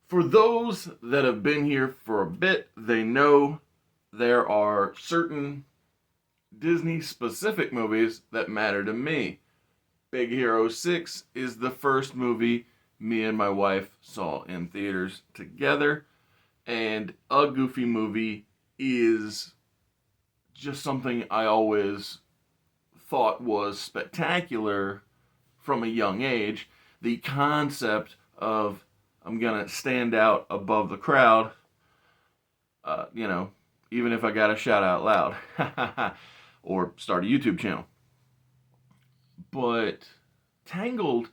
For those that have been here for a bit, they know there are certain Disney specific movies that matter to me. Big Hero 6 is the first movie me and my wife saw in theaters together, and a Goofy movie is just something I always thought was spectacular from a young age. The concept of I'm gonna stand out above the crowd, uh, you know, even if I gotta shout out loud or start a YouTube channel. But Tangled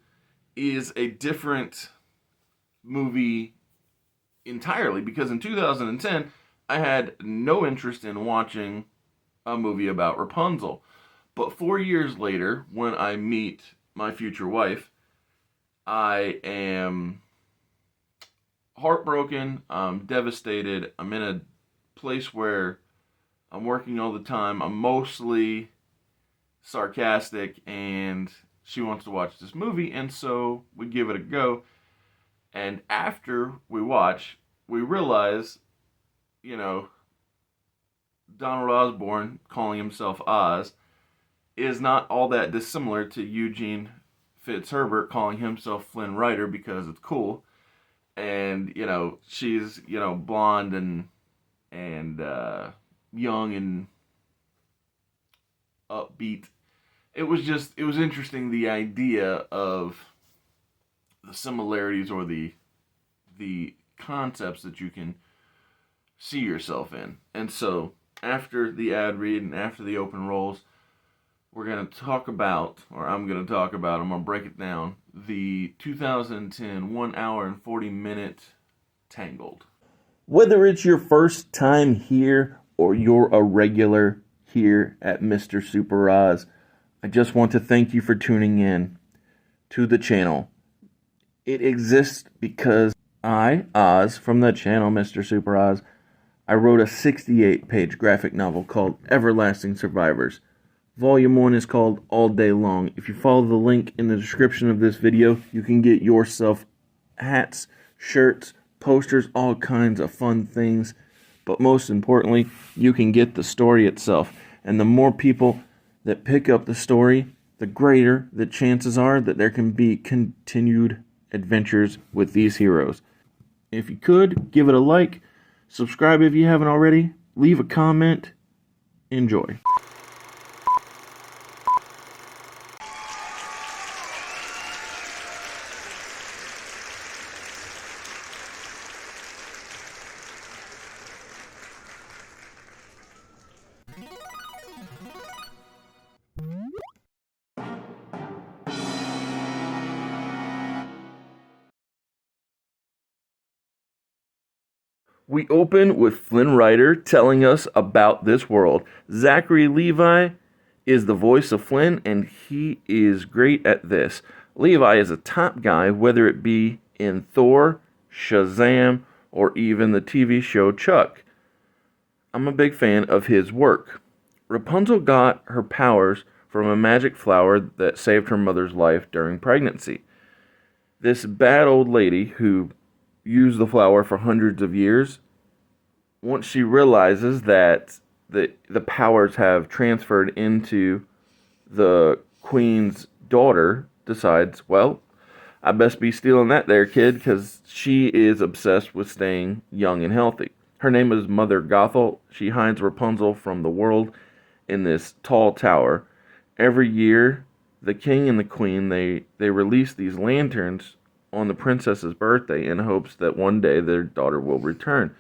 is a different movie entirely because in 2010 I had no interest in watching a movie about Rapunzel. But 4 years later, when I meet my future wife, I am heartbroken. I'm devastated. I'm in a place where I'm working all the time. I'm mostly sarcastic, and she wants to watch this movie, and so we give it a go. And after we watch, we realize, you know, Donald Osborne calling himself Oz is not all that dissimilar to Eugene Fitzherbert calling himself Flynn Rider because it's cool. And she's blonde and young and upbeat. It was interesting, the idea of the similarities or the concepts that you can see yourself in. And so after the ad read and after the open rolls, we're going to talk about, or I'm going to talk about, I'm going to break it down, the 2010 1 hour and 40-minute Tangled. Whether it's your first time here or you're a regular here at Mr. Super Oz, I just want to thank you for tuning in to the channel. It exists because I, Oz, from the channel Mr. Super Oz, I wrote a 68-page graphic novel called Everlasting Survivors. Volume 1 is called All Day Long. If you follow the link in the description of this video, you can get yourself hats, shirts, posters, all kinds of fun things. But most importantly, you can get the story itself. And the more people that pick up the story, the greater the chances are that there can be continued adventures with these heroes. If you could, give it a like, subscribe if you haven't already, leave a comment, enjoy. We open with Flynn Rider telling us about this world. Zachary Levi is the voice of Flynn, and he is great at this. Levi is a top guy, whether it be in Thor, Shazam, or even the TV show Chuck. I'm a big fan of his work. Rapunzel got her powers from a magic flower that saved her mother's life during pregnancy. This bad old lady who used the flower for hundreds of years, once she realizes that the powers have transferred into the queen's daughter, decides, well, I best be stealing that there, kid, because she is obsessed with staying young and healthy. Her name is Mother Gothel. She hides Rapunzel from the world in this tall tower. Every year, the king and the queen, they release these lanterns on the princess's birthday in hopes that one day their daughter will return.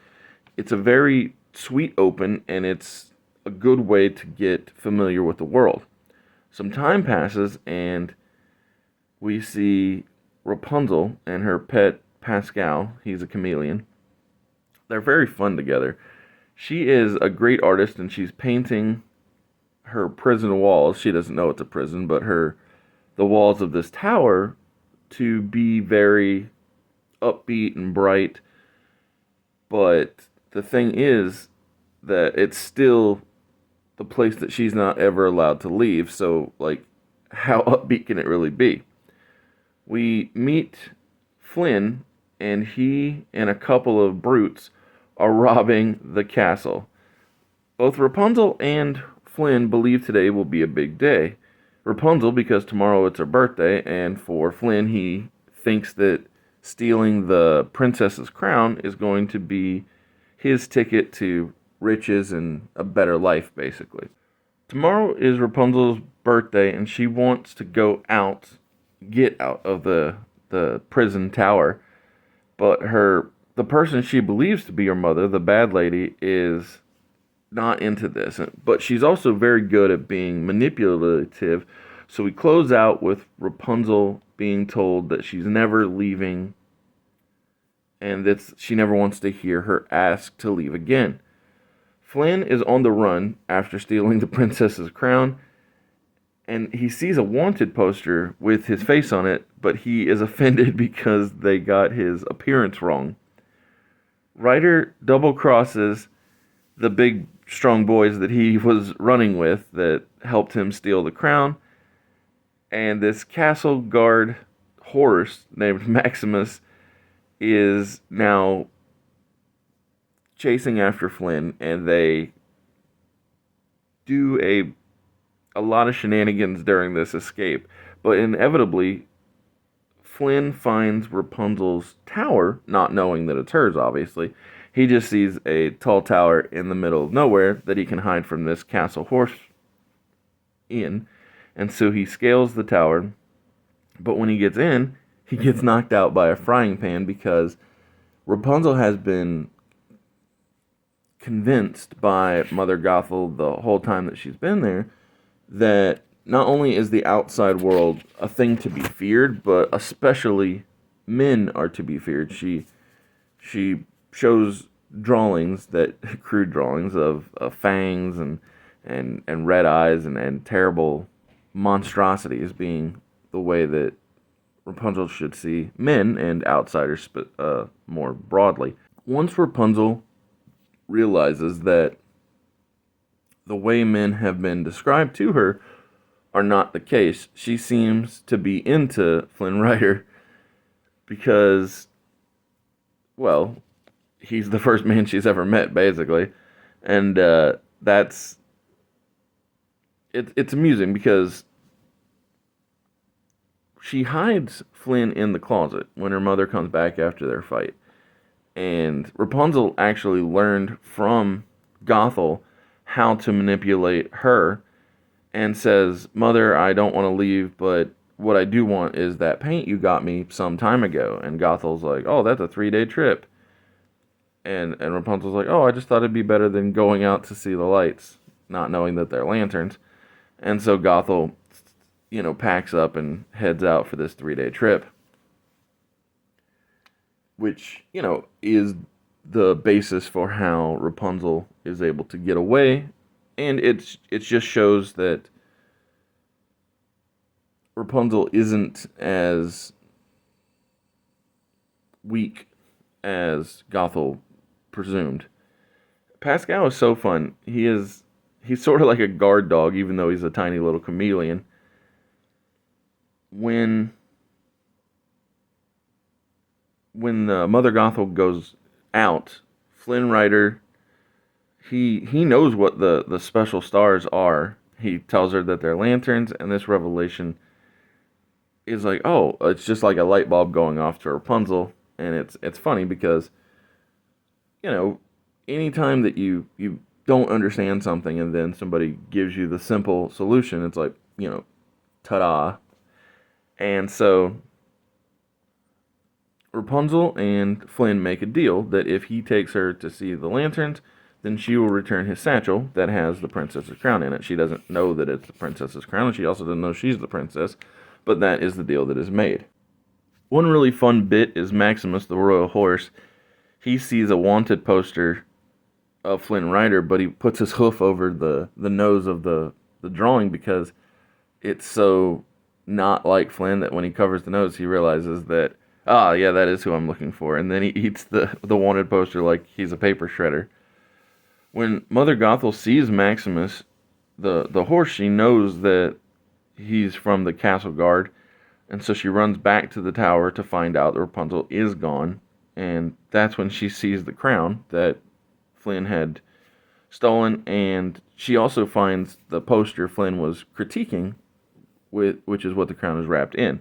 It's a very sweet open, and it's a good way to get familiar with the world. Some time passes, and we see Rapunzel and her pet Pascal. He's a chameleon. They're very fun together. She is a great artist, and she's painting her prison walls. She doesn't know it's a prison, but the walls of this tower to be very upbeat and bright. But the thing is that it's still the place that she's not ever allowed to leave. So, like, how upbeat can it really be? We meet Flynn, and he and a couple of brutes are robbing the castle. Both Rapunzel and Flynn believe today will be a big day. Rapunzel, because tomorrow it's her birthday, and for Flynn, he thinks that stealing the princess's crown is going to be his ticket to riches and a better life, basically. Tomorrow is Rapunzel's birthday, and she wants to go out, get out of the prison tower. But the person she believes to be her mother, the bad lady, is not into this. But she's also very good at being manipulative. So we close out with Rapunzel being told that she's never leaving and that she never wants to hear her ask to leave again. Flynn is on the run after stealing the princess's crown, and he sees a wanted poster with his face on it, but he is offended because they got his appearance wrong. Ryder double crosses the big strong boys that he was running with that helped him steal the crown, and this castle guard horse named Maximus is now chasing after Flynn, and they do a lot of shenanigans during this escape. But inevitably, Flynn finds Rapunzel's tower, not knowing that it's hers, obviously. He just sees a tall tower in the middle of nowhere that he can hide from this castle horse in. And so he scales the tower, but when he gets in, he gets knocked out by a frying pan because Rapunzel has been convinced by Mother Gothel the whole time that she's been there that not only is the outside world a thing to be feared, but especially men are to be feared. She shows drawings crude drawings of fangs and red eyes and terrible monstrosities being the way that Rapunzel should see men and outsiders more broadly. Once Rapunzel realizes that the way men have been described to her are not the case, she seems to be into Flynn Rider because, well, he's the first man she's ever met, basically. And it's amusing because she hides Flynn in the closet when her mother comes back after their fight. And Rapunzel actually learned from Gothel how to manipulate her and says, "Mother, I don't want to leave, but what I do want is that paint you got me some time ago." And Gothel's like, "Oh, that's a 3-day trip." And Rapunzel's like, "Oh, I just thought it'd be better than going out to see the lights," not knowing that they're lanterns. And so Gothel, packs up and heads out for this 3-day trip, which, is the basis for how Rapunzel is able to get away. And it just shows that Rapunzel isn't as weak as Gothel presumed. Pascal is so fun. He's sort of like a guard dog, even though he's a tiny little chameleon. When Mother Gothel goes out, Flynn Rider, he knows what the special stars are. He tells her that they're lanterns, and this revelation is like, oh, it's just like a light bulb going off to Rapunzel, and it's funny because, anytime that you don't understand something and then somebody gives you the simple solution, it's like, ta-da. And so Rapunzel and Flynn make a deal that if he takes her to see the lanterns, then she will return his satchel that has the princess's crown in it. She doesn't know that it's the princess's crown, and she also doesn't know she's the princess, but that is the deal that is made. One really fun bit is Maximus, the royal horse. He sees a wanted poster of Flynn Rider, but he puts his hoof over the nose of the drawing because it's so not like Flynn that when he covers the nose, he realizes that, yeah, that is who I'm looking for. And then he eats the wanted poster like he's a paper shredder. When Mother Gothel sees Maximus, the horse, she knows that he's from the castle guard. And so she runs back to the tower to find out that Rapunzel is gone. and that's when she sees the crown that Flynn had stolen, and she also finds the poster Flynn was critiquing, which is what the crown is wrapped in.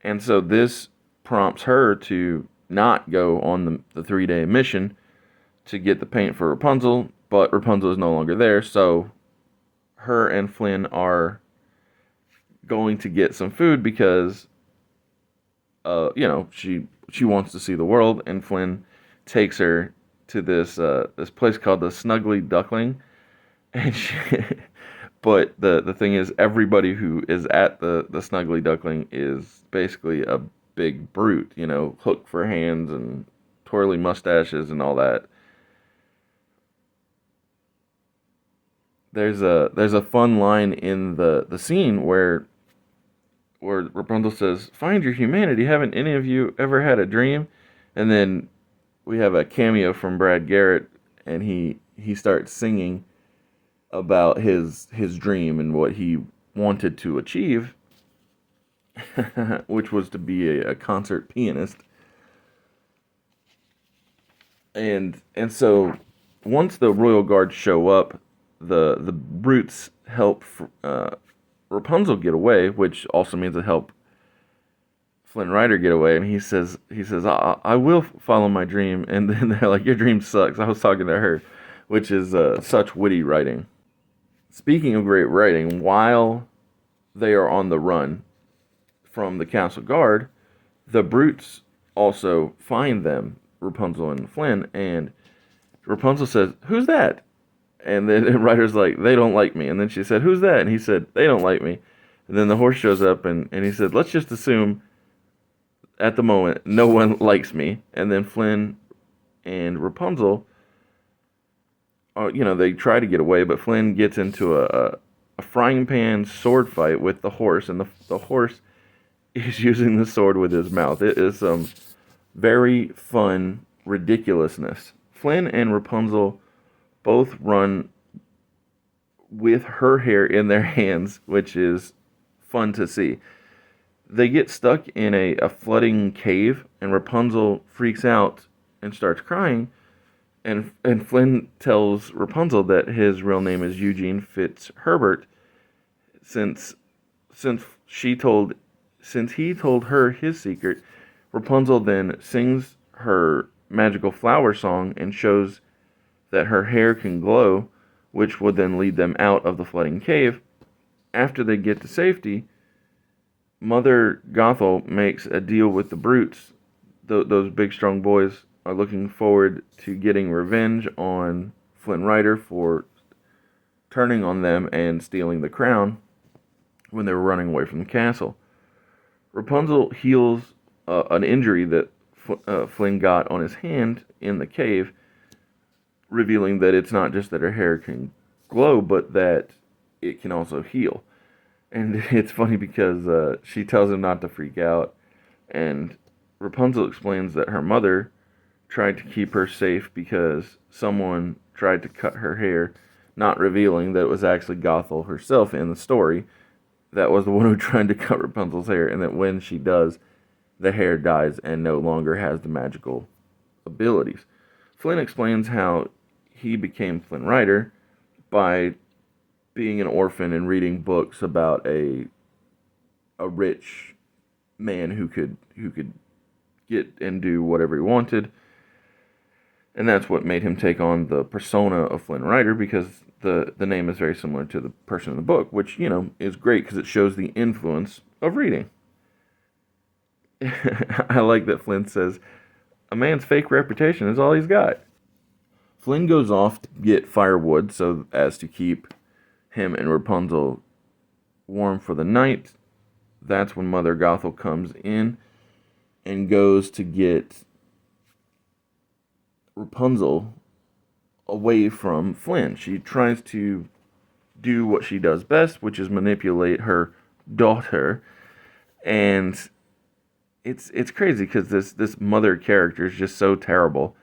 And so this prompts her to not go on the 3-day mission to get the paint for Rapunzel, but Rapunzel is no longer there, so her and Flynn are going to get some food because she wants to see the world, and Flynn takes her to this place called the Snuggly Duckling, and but the thing is, everybody who is at the Snuggly Duckling is basically a big brute, hook for hands and twirly mustaches and all that. There's a fun line in the scene where Rapunzel says, "Find your humanity. Haven't any of you ever had a dream?" And then we have a cameo from Brad Garrett, and he starts singing about his dream and what he wanted to achieve, which was to be a concert pianist. And so once the royal guards show up, the brutes help Rapunzel get away, which also means it help Flynn Rider get away. And he says I will follow my dream. And then they're like, your dream sucks. I was talking to her, which is such witty writing. Speaking of great writing, while they are on the run from the castle guard, the brutes also find them, Rapunzel and Flynn, and Rapunzel says, "Who's that?" And then the Ryder's like, "They don't like me." And then she said, "Who's that?" And he said, "They don't like me." And then the horse shows up, and he said, "Let's just assume at the moment no one likes me." And then Flynn and Rapunzel, they try to get away, but Flynn gets into a frying pan sword fight with the horse, and the horse is using the sword with his mouth. It is some very fun ridiculousness. Flynn and Rapunzel both run with her hair in their hands, which is fun to see. They get stuck in a flooding cave, and Rapunzel freaks out and starts crying. And Flynn tells Rapunzel that his real name is Eugene Fitzherbert, since since she told since he told her his secret. Rapunzel then sings her magical flower song and shows that her hair can glow, which would then lead them out of the flooding cave. After they get to safety, Mother Gothel makes a deal with the brutes. Those big strong boys are looking forward to getting revenge on Flynn Rider for turning on them and stealing the crown when they were running away from the castle. Rapunzel heals an injury that Flynn got on his hand in the cave, revealing that it's not just that her hair can glow, but that it can also heal. And it's funny because she tells him not to freak out, and Rapunzel explains that her mother tried to keep her safe because someone tried to cut her hair, not revealing that it was actually Gothel herself in the story that was the one who tried to cut Rapunzel's hair, and that when she does, the hair dies and no longer has the magical abilities. Flynn explains how he became Flynn Rider by being an orphan and reading books about a rich man who could get and do whatever he wanted. And that's what made him take on the persona of Flynn Rider, because the name is very similar to the person in the book, which, is great because it shows the influence of reading. I like that Flynn says, a man's fake reputation is all he's got. Flynn goes off to get firewood so as to keep him and Rapunzel warm for the night. That's when Mother Gothel comes in and goes to get Rapunzel away from Flynn. She tries to do what she does best, which is manipulate her daughter, and it's crazy because this mother character is just so terrible,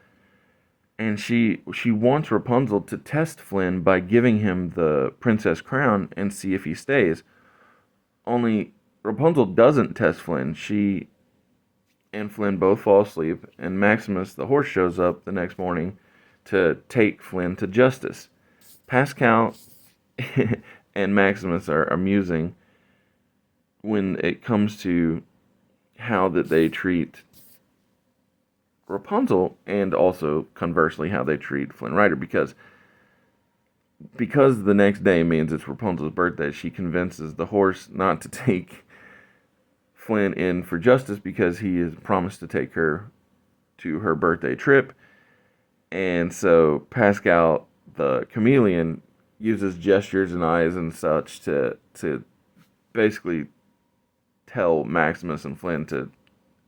and she wants Rapunzel to test Flynn by giving him the princess crown and see if he stays. Only Rapunzel doesn't test Flynn. She and Flynn both fall asleep, and Maximus the horse shows up the next morning to take Flynn to justice. Pascal and Maximus are amusing when it comes to how that they treat Rapunzel, and also conversely how they treat Flynn Rider, because the next day means it's Rapunzel's birthday. She convinces the horse not to take Flynn in for justice because he has promised to take her to her birthday trip. And so Pascal the chameleon uses gestures and eyes and such to basically tell Maximus and Flynn to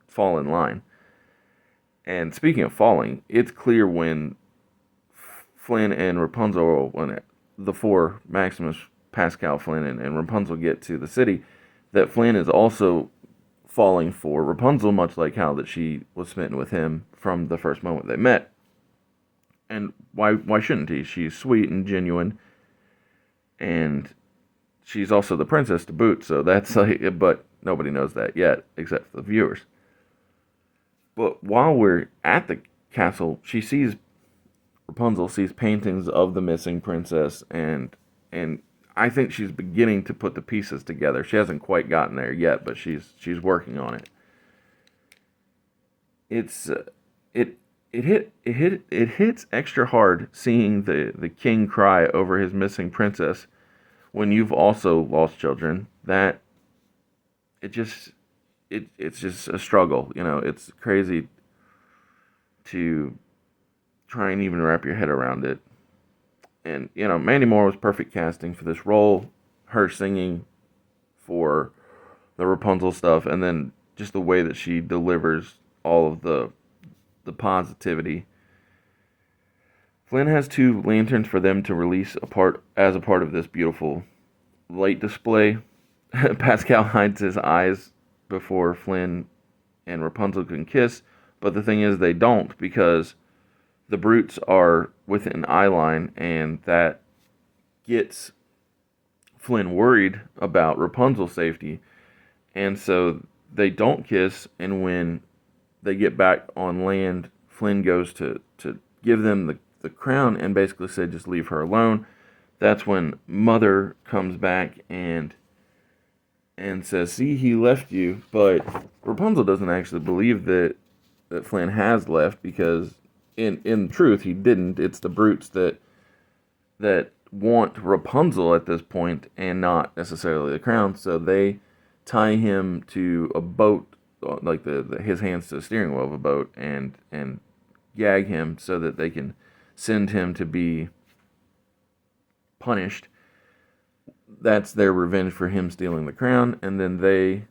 fall in line. And speaking of falling, it's clear when Flynn and Rapunzel, when the four, Maximus, Pascal, Flynn, and Rapunzel get to the city, that Flynn is also falling for Rapunzel, much like how that she was smitten with him from the first moment they met. And why shouldn't he? She's sweet and genuine, and she's also the princess to boot. So that's like, but nobody knows that yet, except for the viewers. But while we're at the castle, Rapunzel sees paintings of the missing princess, and I think she's beginning to put the pieces together. She hasn't quite gotten there yet, but she's working on it. It's it hits extra hard seeing the king cry over his missing princess when you've also lost children. That it just it's just a struggle. It's crazy to try and even wrap your head around it. And Mandy Moore was perfect casting for this role. Her singing for the Rapunzel stuff, and then just the way that she delivers all of the positivity. Flynn has two lanterns for them to release as a part of this beautiful light display. Pascal hides his eyes before Flynn and Rapunzel can kiss, but the thing is they don't, because the brutes are within eye line, and that gets Flynn worried about Rapunzel's safety, and so they don't kiss. And when they get back on land, Flynn goes to give them the crown and basically say, just leave her alone. That's when Mother comes back and says, see, he left you. But Rapunzel doesn't actually believe that Flynn has left, because in truth he didn't. It's the brutes that want Rapunzel at this point and not necessarily the crown. So they tie him to a boat, like his hands to the steering wheel of a boat, and gag him so that they can send him to be punished. That's their revenge for him stealing the crown. And then they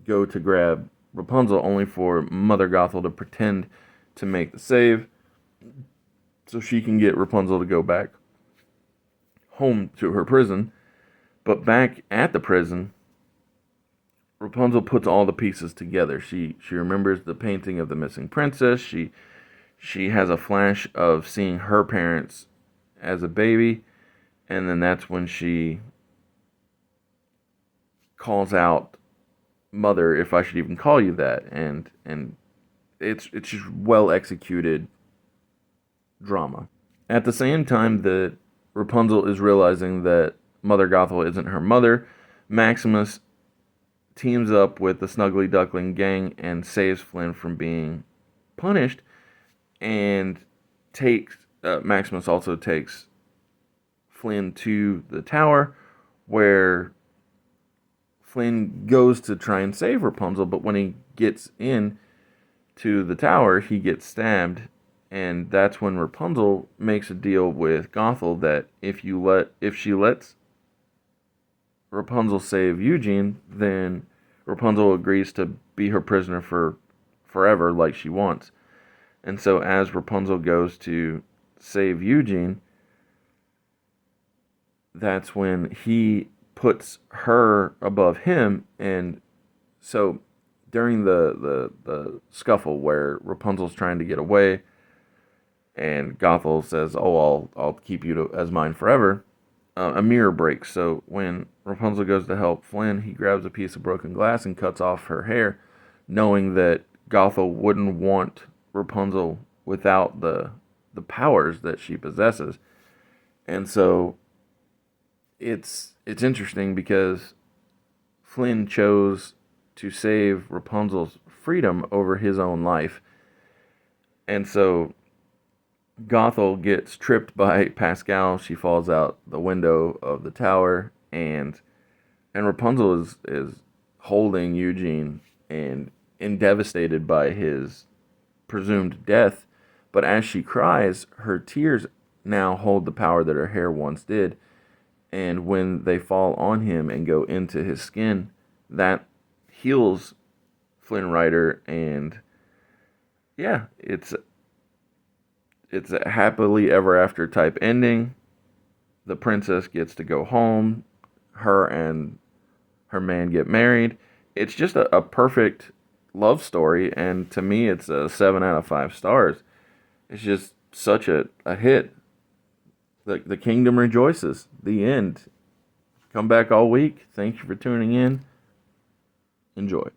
go to grab Rapunzel, only for Mother Gothel to pretend to make the save so she can get Rapunzel to go back home to her prison. But back at the prison, Rapunzel puts all the pieces together. She remembers the painting of the missing princess. She has a flash of seeing her parents as a baby, and then that's when she calls out, "Mother, if I should even call you that." And it's just well executed drama. At the same time that Rapunzel is realizing that Mother Gothel isn't her mother, Maximus teams up with the Snuggly Duckling gang and saves Flynn from being punished, and Maximus also takes Flynn to the tower, where Flynn goes to try and save Rapunzel, but when he gets in to the tower, he gets stabbed, and that's when Rapunzel makes a deal with Gothel that if she lets Rapunzel save Eugene, then Rapunzel agrees to be her prisoner for forever, like she wants. And so as Rapunzel goes to save Eugene, that's when he puts her above him. And so during the scuffle where Rapunzel's trying to get away, and Gothel says, "Oh, I'll keep you as mine forever," a mirror breaks. So when Rapunzel goes to help Flynn, he grabs a piece of broken glass and cuts off her hair, knowing that Gothel wouldn't want Rapunzel without the powers that she possesses. And so it's interesting because Flynn chose to save Rapunzel's freedom over his own life. And so Gothel gets tripped by Pascal. She falls out the window of the tower, and Rapunzel is holding Eugene and devastated by his presumed death. But as she cries, her tears now hold the power that her hair once did. And when they fall on him and go into his skin, that heals Flynn Rider. And yeah, it's a happily ever after type ending. The princess gets to go home. Her and her man get married. It's just a perfect love story, and to me, it's a 7 out of 5 stars. It's just such a hit. The kingdom rejoices. The end. Come back all week. Thank you for tuning in. Enjoy.